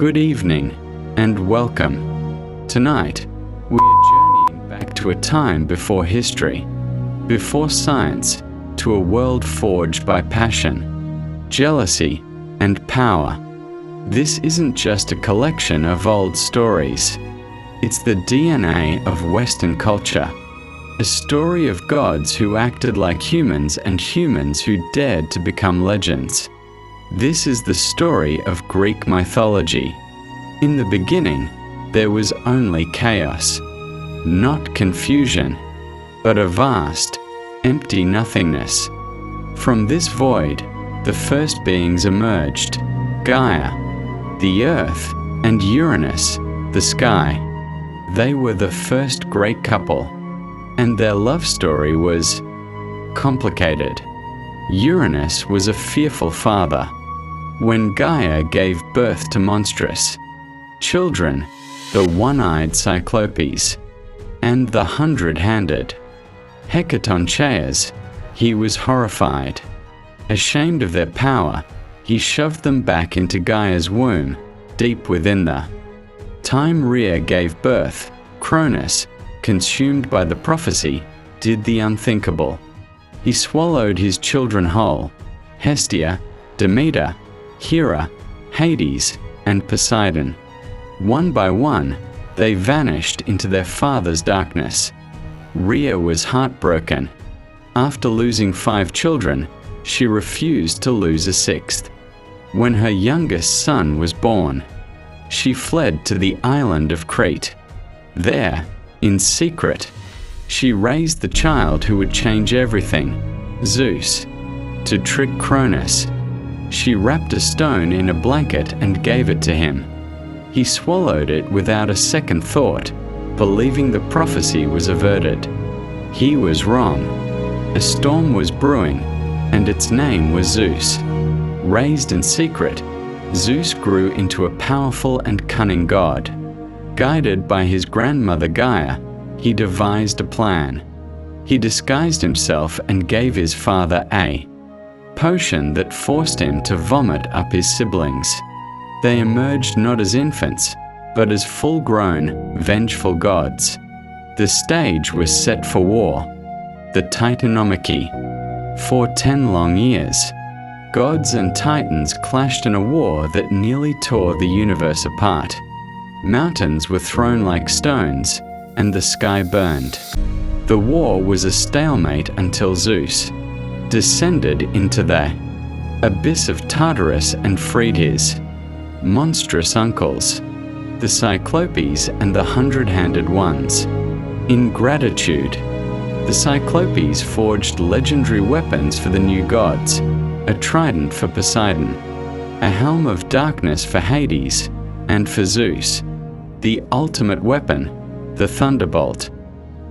Good evening, and welcome. Tonight, we are journeying back to a time before history, before science, to a world forged by passion, jealousy, and power. This isn't just a collection of old stories. It's the DNA of Western culture. A story of gods who acted like humans and humans who dared to become legends. This is the story of Greek mythology. In the beginning, there was only chaos, not confusion, but a vast, empty nothingness. From this void, the first beings emerged: Gaia, the earth, and Uranus, the sky. They were the first great couple, and their love story was complicated. Uranus was a fearful father. When Gaia gave birth to monstrous children, the one-eyed Cyclopes, and the hundred-handed Hecatoncheias, he was horrified. Ashamed of their power, he shoved them back into Gaia's womb, deep within the time. Rhea gave birth. Kronos, consumed by the prophecy, did the unthinkable. He swallowed his children whole: Hestia, Demeter, Hera, Hades, and Poseidon. One by one, they vanished into their father's darkness. Rhea was heartbroken. After losing 5 children, she refused to lose a 6th. When her youngest son was born, she fled to the island of Crete. There, in secret, she raised the child who would change everything, Zeus. To trick Kronos, she wrapped a stone in a blanket and gave it to him. He swallowed it without a second thought, believing the prophecy was averted. He was wrong. A storm was brewing, and its name was Zeus. Raised in secret, Zeus grew into a powerful and cunning god. Guided by his grandmother Gaia, he devised a plan. He disguised himself and gave his father a potion that forced him to vomit up his siblings. They emerged not as infants, but as full-grown, vengeful gods. The stage was set for war, the Titanomachy. For 10 long years, gods and titans clashed in a war that nearly tore the universe apart. Mountains were thrown like stones, and the sky burned. The war was a stalemate until Zeus descended into the abyss of Tartarus and freed his monstrous uncles, the Cyclopes and the hundred-handed ones. In gratitude, the Cyclopes forged legendary weapons for the new gods: a trident for Poseidon, a helm of darkness for Hades, and for Zeus, the ultimate weapon, the thunderbolt.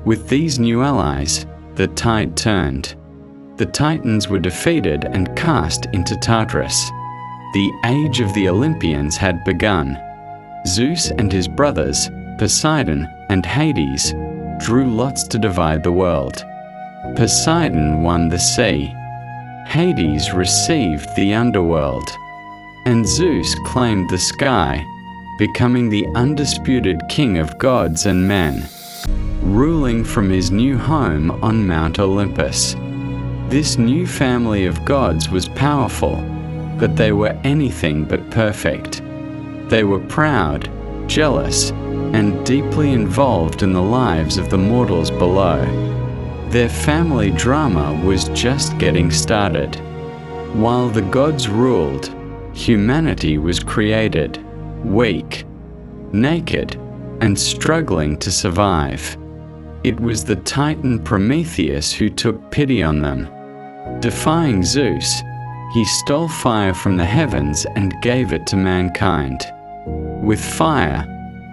With these new allies, the tide turned. The Titans were defeated and cast into Tartarus. The age of the Olympians had begun. Zeus and his brothers, Poseidon and Hades, drew lots to divide the world. Poseidon won the sea. Hades received the underworld. And Zeus claimed the sky, becoming the undisputed king of gods and men, ruling from his new home on Mount Olympus. This new family of gods was powerful, but they were anything but perfect. They were proud, jealous, and deeply involved in the lives of the mortals below. Their family drama was just getting started. While the gods ruled, humanity was created, weak, naked, and struggling to survive. It was the Titan Prometheus who took pity on them. Defying Zeus, he stole fire from the heavens and gave it to mankind. With fire,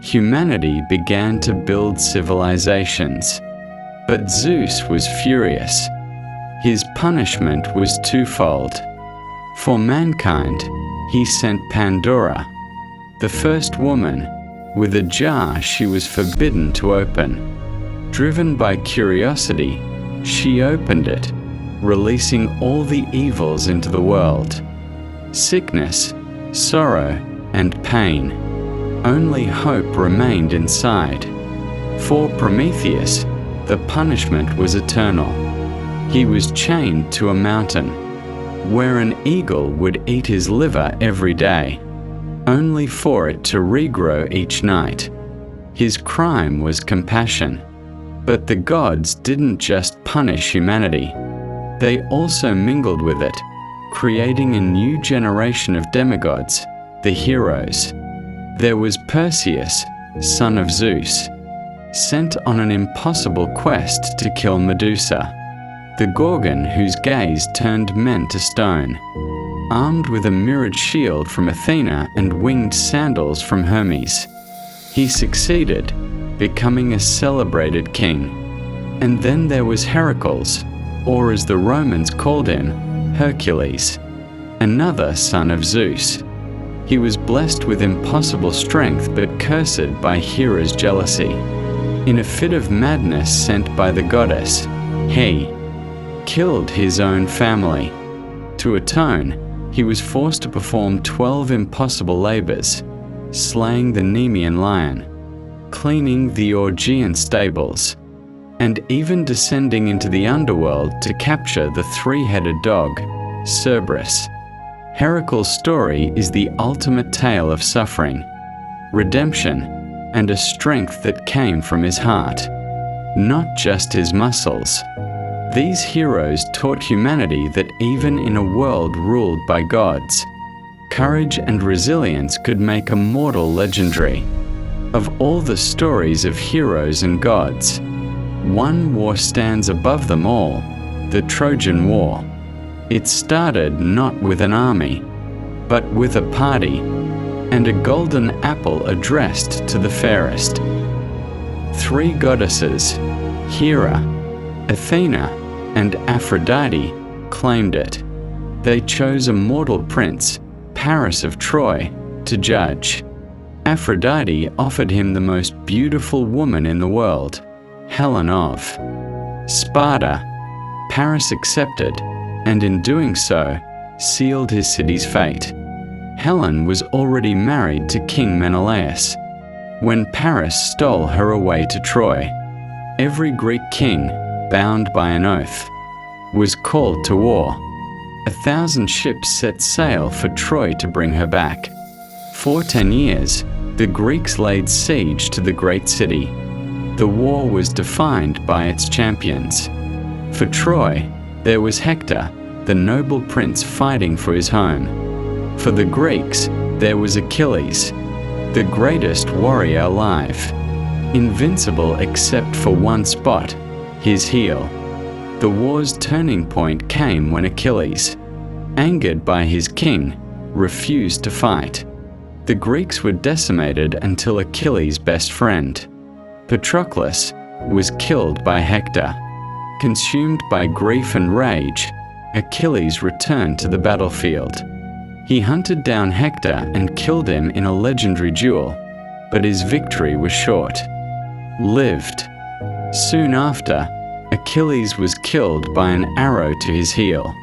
humanity began to build civilizations. But Zeus was furious. His punishment was twofold. For mankind, he sent Pandora, the first woman, with a jar she was forbidden to open. Driven by curiosity, she opened it, releasing all the evils into the world: sickness, sorrow, and pain. only hope remained inside. For Prometheus, the punishment was eternal. He was chained to a mountain, where an eagle would eat his liver every day, only for it to regrow each night. His crime was compassion. But the gods didn't just punish humanity. They also mingled with it, creating a new generation of demigods, the heroes. There was Perseus, son of Zeus, sent on an impossible quest to kill Medusa, the Gorgon whose gaze turned men to stone. Armed with a mirrored shield from Athena and winged sandals from Hermes, he succeeded, becoming a celebrated king. And then there was Hercules, or as the Romans called him, Hercules, another son of Zeus. He was blessed with impossible strength but cursed by Hera's jealousy. In a fit of madness sent by the goddess, he killed his own family. To atone, he was forced to perform 12 impossible labors, slaying the Nemean lion, cleaning the Augean stables, and even descending into the underworld to capture the three-headed dog, Cerberus. Heracles' story is the ultimate tale of suffering, redemption, and a strength that came from his heart, not just his muscles. These heroes taught humanity that even in a world ruled by gods, courage and resilience could make a mortal legendary. Of all the stories of heroes and gods, one war stands above them all, the Trojan War. It started not with an army, but with a party, and a golden apple addressed to the fairest. Three goddesses, Hera, Athena, and Aphrodite, claimed it. They chose a mortal prince, Paris of Troy, to judge. Aphrodite offered him the most beautiful woman in the world, Helen of Sparta. Paris accepted, and in doing so, sealed his city's fate. Helen was already married to King Menelaus when Paris stole her away to Troy. Every Greek king, bound by an oath, was called to war. 1,000 ships set sail for Troy to bring her back. For 10 years, the Greeks laid siege to the great city. The war was defined by its champions. For Troy, there was Hector, the noble prince fighting for his home. For the Greeks, there was Achilles, the greatest warrior alive, invincible except for one spot, his heel. The war's turning point came when Achilles, angered by his king, refused to fight. The Greeks were decimated until Achilles' best friend, Patroclus, was killed by Hector. Consumed by grief and rage, Achilles returned to the battlefield. He hunted down Hector and killed him in a legendary duel, but his victory was short-lived. Soon after, Achilles was killed by an arrow to his heel.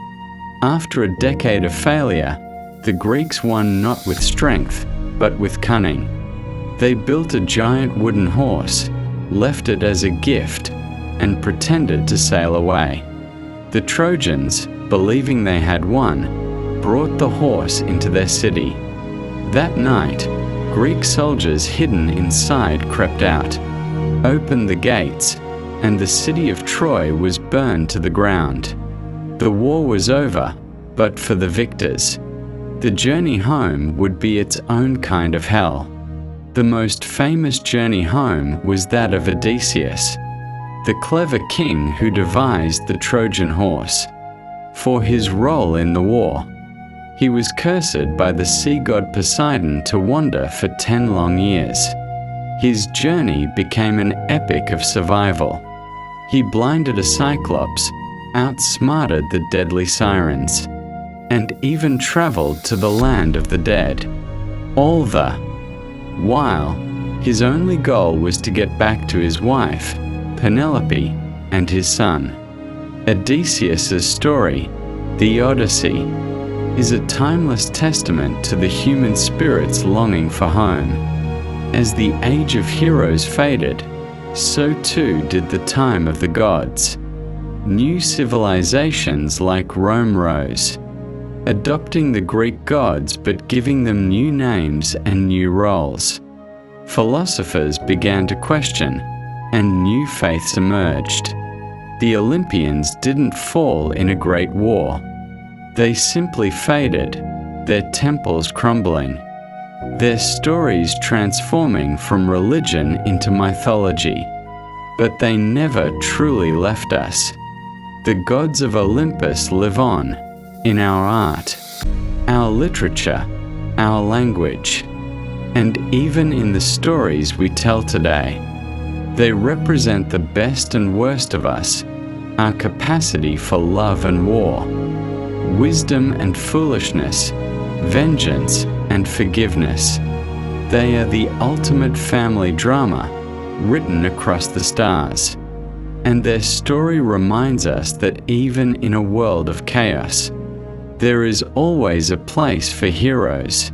After a decade of failure, the Greeks won not with strength, but with cunning. They built a giant wooden horse, left it as a gift, and pretended to sail away. The Trojans, believing they had won, brought the horse into their city. That night, Greek soldiers hidden inside crept out, opened the gates, and the city of Troy was burned to the ground. The war was over, but for the victors. The journey home would be its own kind of hell. The most famous journey home was that of Odysseus, the clever king who devised the Trojan horse. For his role in the war, he was cursed by the sea god Poseidon to wander for 10 long years. His journey became an epic of survival. He blinded a cyclops, outsmarted the deadly sirens, and even traveled to the land of the dead. All the while, his only goal was to get back to his wife, Penelope, and his son. Odysseus' story, the Odyssey, is a timeless testament to the human spirit's longing for home. As the age of heroes faded, so too did the time of the gods. New civilizations like Rome rose, adopting the Greek gods but giving them new names and new roles. Philosophers began to question, and new faiths emerged. The Olympians didn't fall in a great war. They simply faded, their temples crumbling, their stories transforming from religion into mythology. But they never truly left us. The gods of Olympus live on, in our art, our literature, our language, and even in the stories we tell today. They represent the best and worst of us, our capacity for love and war, wisdom and foolishness, vengeance and forgiveness. They are the ultimate family drama written across the stars. And their story reminds us that even in a world of chaos, there is always a place for heroes.